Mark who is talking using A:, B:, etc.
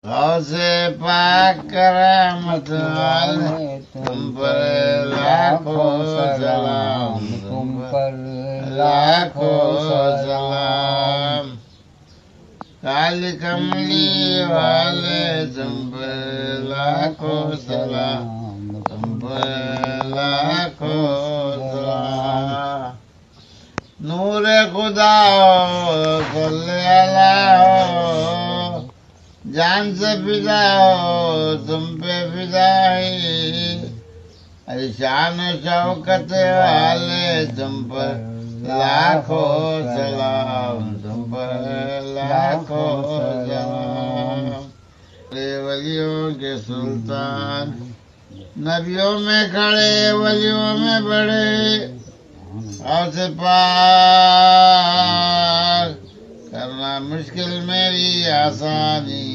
A: غوث پاک کرامت والے تم پر لاکھوں سلام، تم پر لاکھوں سلام، کالی کملی والے تم پر لاکھوں سلام، تم پر لاکھوں سلام، نور خدا ہو صلی اللہ ہو، جان سے فدا ہو تم پہ فدائی، شان و شوکت والے تم پر لاکھوں سلام، تم پر لاکھوں سلام، ولیوں کے سلطان، نبیوں میں کھڑے ولیوں میں بڑے، غوث پاک کرنا مشکل میری آسانی،